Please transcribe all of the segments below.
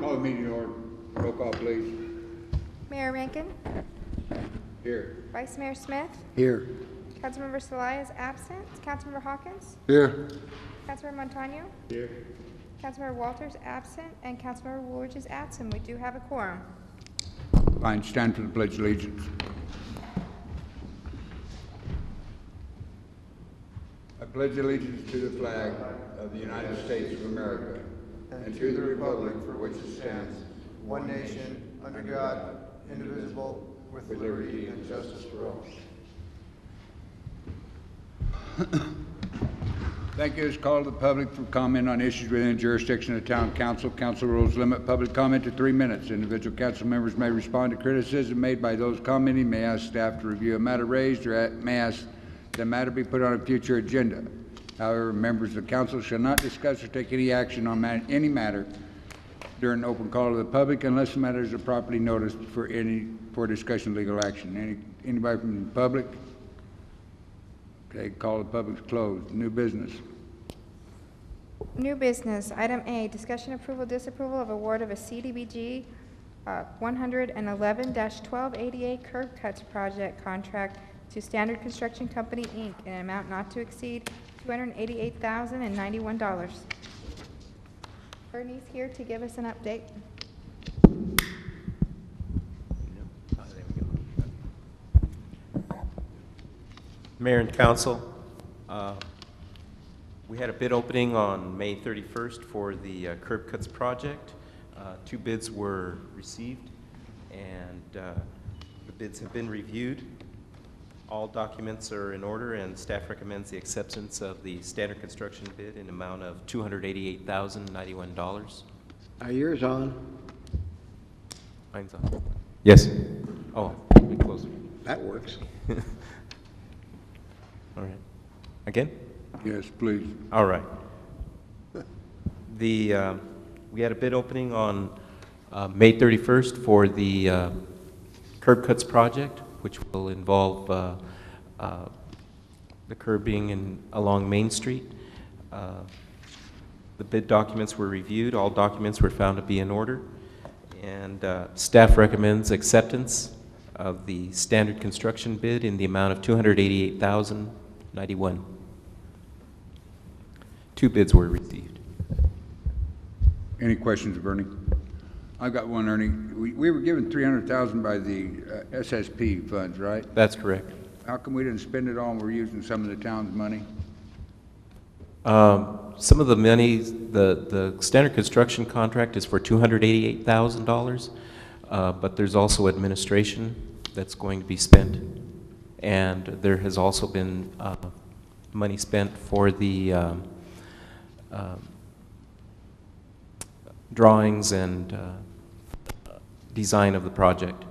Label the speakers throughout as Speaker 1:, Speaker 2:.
Speaker 1: Call the meeting to order. Roll call, please.
Speaker 2: Mayor Rankin,
Speaker 1: Here.
Speaker 2: Vice Mayor Smith,
Speaker 1: Here.
Speaker 2: Councilmember Salai is absent, Councilmember Hawkins,
Speaker 1: Here.
Speaker 2: Councilmember Montano,
Speaker 1: Here.
Speaker 2: Councilmember Walters absent, and Councilmember Woolridge is absent. We do have a quorum.
Speaker 1: Fine, stand for the Pledge of Allegiance. I pledge allegiance to the flag of the United States of America and to the republic for which it stands,
Speaker 3: one nation, under God, indivisible, with liberty and justice for all.
Speaker 1: Thank you. This call to the public for comment on issues within the jurisdiction of the town council. Council rules limit public comment to 3 minutes. Individual council members may respond to criticism made by those commenting, may ask staff to review a matter raised, or may ask the matter be put on a future agenda. However, members of the council shall not discuss or take any action on any matter during an open call to the public unless the matters are properly noticed for discussion of legal action. Anybody from the public? Okay, call the public's closed. New business.
Speaker 2: New business, item A, discussion approval, disapproval of award of a CDBG 111-1288 curb cuts project contract to Standard Construction Company, Inc. in an amount not to exceed $288,091. Bernie's here to give us an update.
Speaker 4: Mayor and Council, we had a bid opening on May 31st for the curb cuts project. 2 bids were received, and the bids have been reviewed. All documents are in order, and staff recommends the acceptance of the standard construction bid in amount of $288,091.
Speaker 5: Are yours on?
Speaker 4: Mine's on. Yes. Oh, let me close it.
Speaker 5: That works.
Speaker 4: All right. Again?
Speaker 1: Yes, please.
Speaker 4: All right. We had a bid opening on May 31st for the curb cuts project, which will involve the curbing along Main Street. The bid documents were reviewed. All documents were found to be in order. And staff recommends acceptance of the standard construction bid in the amount of $288,091. 2 bids were received.
Speaker 1: Any questions of Ernie? I've got one, Ernie. We were given $300,000 by the SSP funds, right?
Speaker 4: That's correct.
Speaker 1: How come we didn't spend it all and we're using some of the town's money?
Speaker 4: Some of the money, the standard construction contract is for $288,000, but there's also administration that's going to be spent, and there has also been money spent for the drawings and design of the project.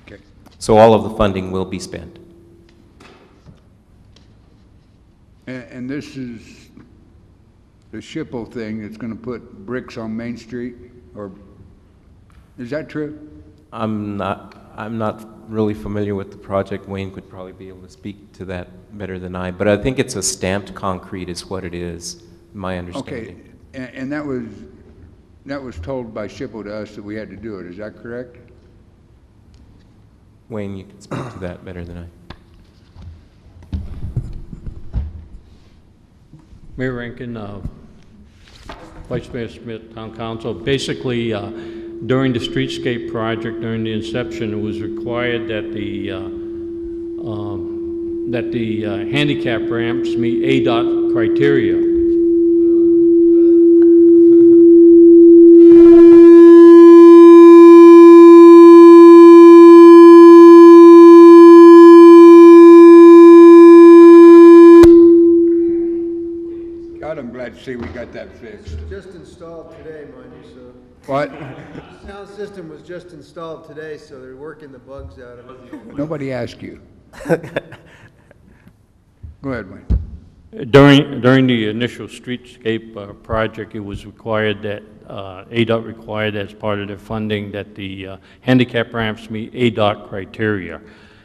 Speaker 1: Okay.
Speaker 4: So all of the funding will be spent.
Speaker 1: And this is the Schippo thing that's going to put bricks on Main Street, or is that true?
Speaker 4: I'm not really familiar with the project. Wayne could probably be able to speak to that better than I, but I think it's a stamped concrete is what it is, my understanding.
Speaker 1: Okay, and that was told by Schippo to us that we had to do it. Is that correct?
Speaker 4: Wayne, you can speak to that better than I.
Speaker 6: Mayor Rankin, Vice Mayor Smith, Town Council. Basically, during the streetscape project, during the inception, it was required that the handicap ramps meet ADOT criteria.
Speaker 1: God, I'm glad to see we got that fixed.
Speaker 3: Just installed today, mind you, so.
Speaker 1: What?
Speaker 3: Sound system was just installed today, so they're working the bugs out of it.
Speaker 1: Nobody asked you. Go ahead, Wayne.
Speaker 6: During the initial streetscape project, it was required that, ADOT required as part of their funding that the handicap ramps meet ADOT criteria.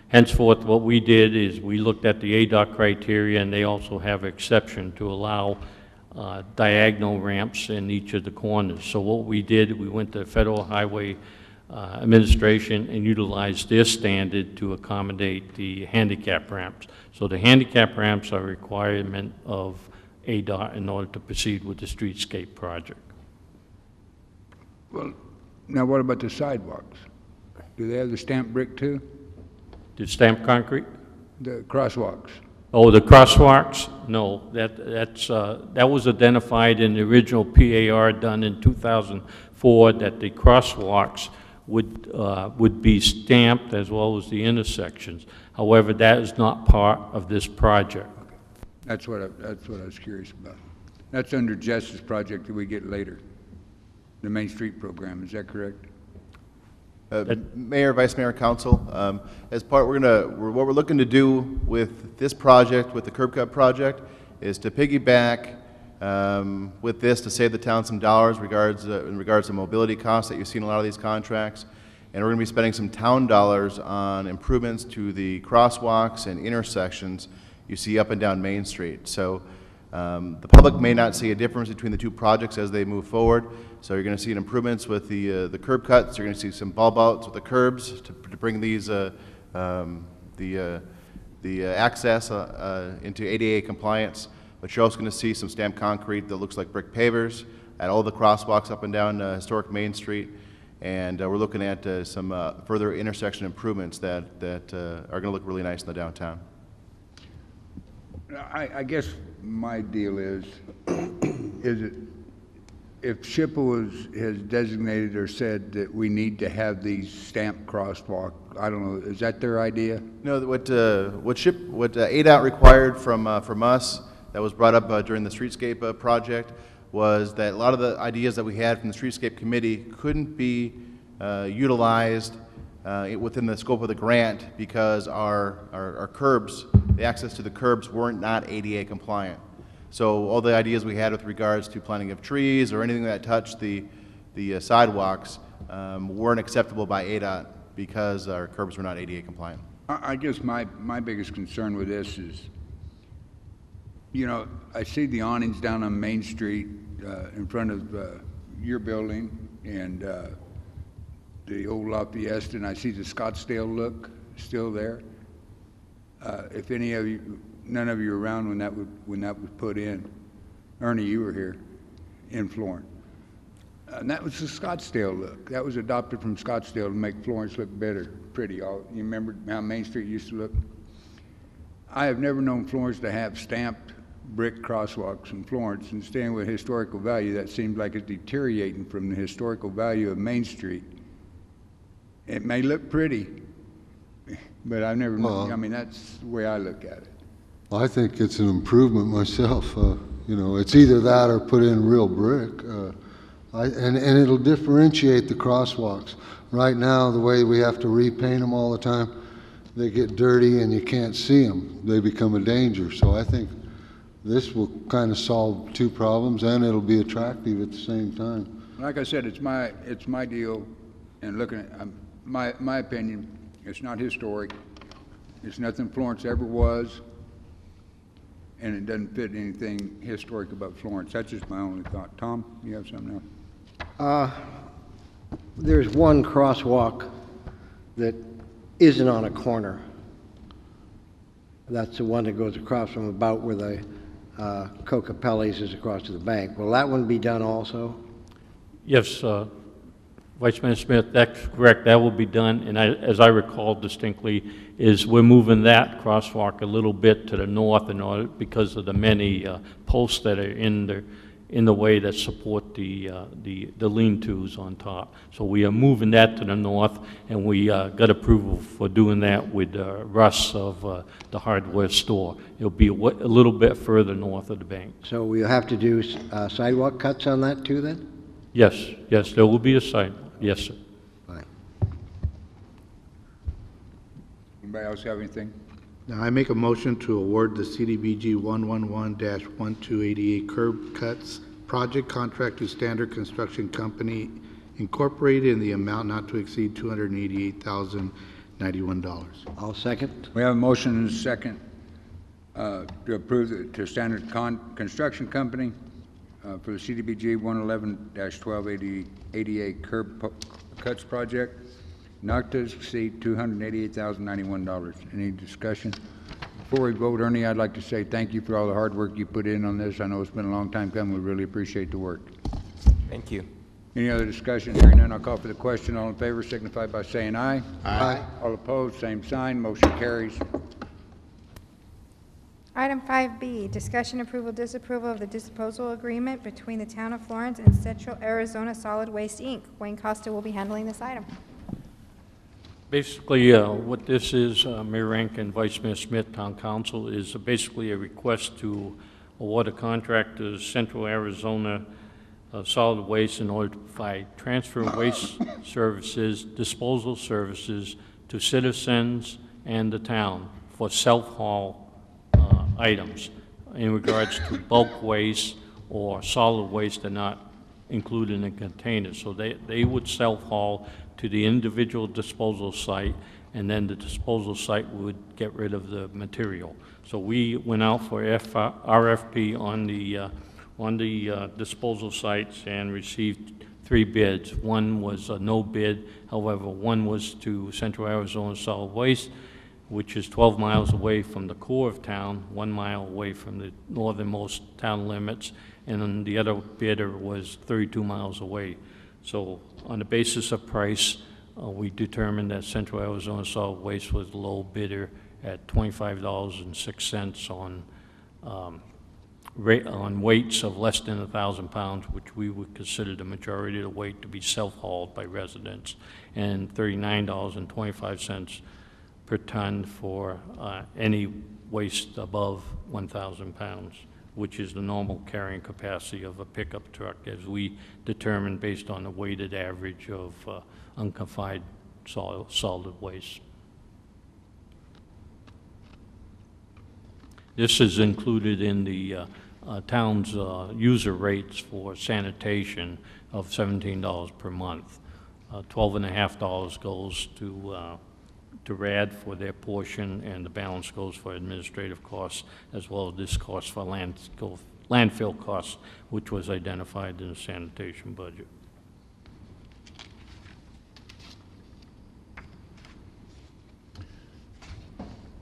Speaker 6: Henceforth, what we did is we looked at the ADOT criteria, and they also have exception to allow diagonal ramps in each of the corners. So what we did, we went to Federal Highway Administration and utilized their standard to accommodate the handicap ramps. So the handicap ramps are a requirement of ADOT in order to proceed with the streetscape project.
Speaker 1: Well, now what about the sidewalks? Do they have the stamped brick too?
Speaker 6: The stamped concrete?
Speaker 1: The crosswalks?
Speaker 6: Oh, the crosswalks? No, that was identified in the original PAR done in 2004, that the crosswalks would be stamped as well as the intersections. However, that is not part of this project.
Speaker 1: That's what I was curious about. That's under Justice Project that we get later, the Main Street program, is that correct?
Speaker 7: Mayor, Vice Mayor, Council, as part, what we're looking to do with this project, with the curb cut project, is to piggyback with this to save the town some dollars in regards to mobility costs that you see in a lot of these contracts. And we're going to be spending some town dollars on improvements to the crosswalks and intersections you see up and down Main Street. So the public may not see a difference between the two projects as they move forward. So you're going to see improvements with the curb cuts. You're going to see some bulb outs with the curbs to bring these the access into ADA compliance. But you're also going to see some stamped concrete that looks like brick pavers at all the crosswalks up and down historic Main Street. And we're looking at some further intersection improvements that are going to look really nice in the downtown.
Speaker 1: I guess my deal is it, if SHPO has designated or said that we need to have these stamped crosswalk, I don't know, is that their idea?
Speaker 7: No, what ADOT required from us, that was brought up during the Streetscape project, was that a lot of the ideas that we had from the Streetscape Committee couldn't be utilized within the scope of the grant because our curbs, the access to the curbs not ADA compliant. So all the ideas we had with regards to planting of trees or anything that touched the sidewalks weren't acceptable by ADOT because our curbs were not ADA compliant.
Speaker 1: I guess my biggest concern with this is, you know, I see the awnings down on Main Street in front of your building and the old Lafayette, and I see the Scottsdale look still there. If any of you, none of you were around when that was put in. Ernie, you were here in Florence. And that was the Scottsdale look. That was adopted from Scottsdale to make Florence look better, pretty. You remember how Main Street used to look? I have never known Florence to have stamped brick crosswalks in Florence, and staying with historical value, that seems like it's deteriorating from the historical value of Main Street. It may look pretty, but I've never known, I mean, that's the way I look at it.
Speaker 8: I think it's an improvement myself. You know, it's either that or put in real brick. And it'll differentiate the crosswalks. Right now, the way we have to repaint them all the time, they get dirty and you can't see them. They become a danger. So I think this will kind of solve two problems, and it'll be attractive at the same time.
Speaker 1: Like I said, it's my deal, and looking at my opinion, it's not historic. It's nothing Florence ever was, and it doesn't fit anything historic about Florence. That's just my only thought. Tom, you have something else?
Speaker 5: There's one crosswalk that isn't on a corner. That's the one that goes across from about where the Coca-Pelli's is across to the bank. Will that one be done also?
Speaker 6: Yes, Vice Mayor Smith, that's correct. That will be done. And as I recall distinctly, is we're moving that crosswalk a little bit to the north in order because of the many posts that are in the way that support the lean-tos on top. So we are moving that to the north, and we got approval for doing that with Russ of the hardware store. It'll be a little bit further north of the bank.
Speaker 5: So we'll have to do sidewalk cuts on that too then?
Speaker 6: Yes, there will be a site. Yes, sir.
Speaker 5: Fine.
Speaker 1: Anybody else have anything?
Speaker 9: Now, I make a motion to award the CDBG 111-1288 curb cuts project contract to Standard Construction Company Incorporated in the amount not to exceed $288,091.
Speaker 5: I'll second.
Speaker 1: We have a motion and a second to approve to Standard Construction Company. for the CDBG 111-1288 cuts project, not to exceed $288,091. Any discussion? Before we vote, Ernie, I'd like to say thank you for all the hard work you put in on this. I know it's been a long time coming. We really appreciate the work.
Speaker 4: Thank you.
Speaker 1: Any other discussion? Hearing none, I'll call for the question. All in favor signify by saying aye.
Speaker 8: Aye.
Speaker 1: All opposed, same sign. Motion carries.
Speaker 2: Item 5B, discussion approval, disapproval of the disposal agreement between the Town of Florence and Central Arizona Solid Waste, Inc. Wayne Costa will be handling this item.
Speaker 6: Basically, what this is, Mayor Rankin, Vice Mayor Smith, Town Council, is basically a request to award a contract to Central Arizona Solid Waste in order to provide transfer waste services, disposal services to citizens and the town for self-haul items in regards to bulk waste or solid waste that are not included in a container. So they would self-haul to the individual disposal site, and then the disposal site would get rid of the material. So we went out for RFP on the disposal sites and received 3 bids. One was a no bid, however, one was to Central Arizona Solid Waste, which is 12 miles away from the core of town, 1 mile away from the northernmost town limits, and then the other bidder was 32 miles away. So on the basis of price, we determined that Central Arizona Solid Waste was the low bidder at $25.06 on weights of less than 1,000 pounds, which we would consider the majority of the weight to be self-hauled by residents, and $39.25 per ton for any waste above 1,000 pounds, which is the normal carrying capacity of a pickup truck, as we determined based on the weighted average of unconfined solid waste. This is included in the town's user rates for sanitation of $17 per month. $12.50 goes to RAD for their portion, and the balance goes for administrative costs, as well as this cost for landfill costs, which was identified in the sanitation budget.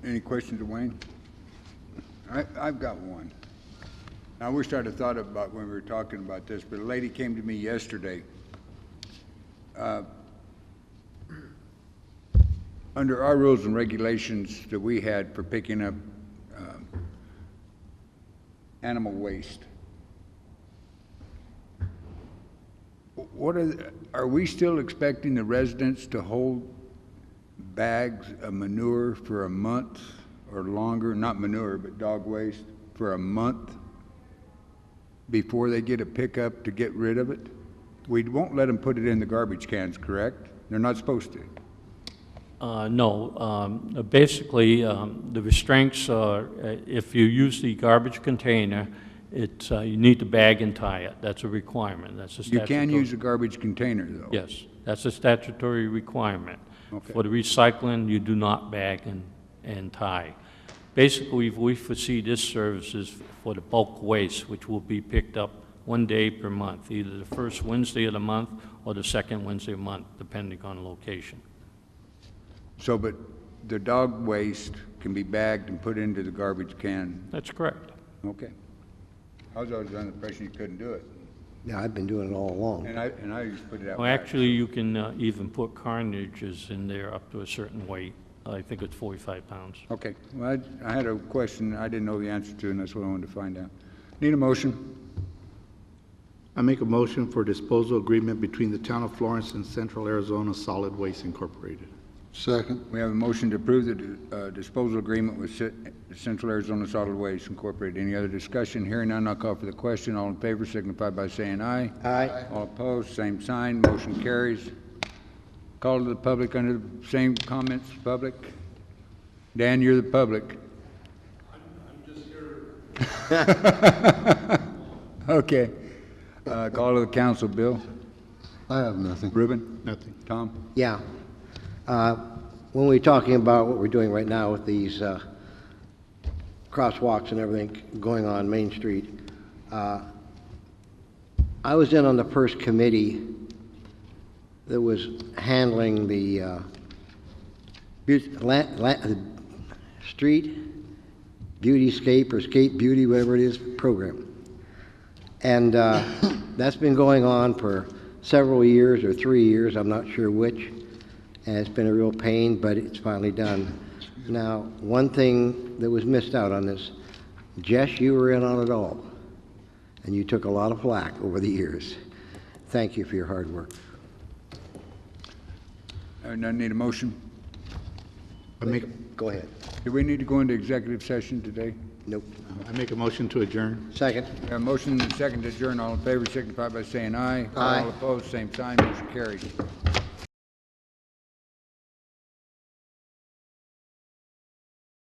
Speaker 1: Any questions of Wayne? I've got one. I wish I'd have thought about when we were talking about this, but a lady came to me yesterday. Under our rules and regulations that we had for picking up animal waste, are we still expecting the residents to hold bags of manure for a month or longer, not manure, but dog waste, for a month before they get a pickup to get rid of it? We won't let them put it in the garbage cans, correct? They're not supposed to.
Speaker 6: No. Basically, the restraints are, if you use the garbage container, you need to bag and tie it. That's a requirement. That's a
Speaker 1: You
Speaker 6: statutory.
Speaker 1: can use a garbage container, though.
Speaker 6: Yes, that's a statutory requirement.
Speaker 1: Okay.
Speaker 6: For the recycling, you do not bag and tie. Basically, we foresee this services for the bulk waste, which will be picked up 1 day per month, either the first Wednesday of the month or the second Wednesday of the month, depending on location.
Speaker 1: So, but the dog waste can be bagged and put into the garbage can?
Speaker 6: That's correct.
Speaker 1: Okay. I was always under the impression you couldn't do it.
Speaker 5: Yeah, I've been doing it all along.
Speaker 1: And I used to put it out
Speaker 6: Well,
Speaker 1: back.
Speaker 6: actually, you can even put carnages in there up to a certain weight. I think it's 45 pounds.
Speaker 1: Okay. Well, I had a question I didn't know the answer to, and that's what I wanted to find out. Need a motion?
Speaker 9: I make a motion for disposal agreement between the Town of Florence and Central Arizona Solid Waste Incorporated.
Speaker 8: Second.
Speaker 1: We have a motion to approve the disposal agreement with Central Arizona Solid Waste Incorporated. Any other discussion? Hearing none, I'll call for the question. All in favor signify by saying aye.
Speaker 5: Aye.
Speaker 1: All opposed, same sign. Motion carries. Call to the public under the same comments, public. Dan, you're the public. I'm just here. Okay. Call to the council. Bill?
Speaker 8: I have nothing.
Speaker 1: Reuben?
Speaker 9: Nothing.
Speaker 1: Tom?
Speaker 5: Yeah. When we're talking about what we're doing right now with these crosswalks and everything going on Main Street, I was in on the first committee that was handling the street beautyscape or skate beauty, whatever it is, program. And that's been going on for several years or 3 years, I'm not sure which. And it's been a real pain, but it's finally done. Now, one thing that was missed out on this, Jess, you were in on it all. And you took a lot of flack over the years. Thank you for your hard work.
Speaker 1: I need a motion.
Speaker 5: Go ahead.
Speaker 1: Do we need to go into executive session today?
Speaker 5: Nope.
Speaker 9: I make a motion to adjourn.
Speaker 5: Second.
Speaker 1: We have a motion and a second to adjourn. All in favor signify by saying aye.
Speaker 5: Aye.
Speaker 1: All opposed, same sign. Motion carries.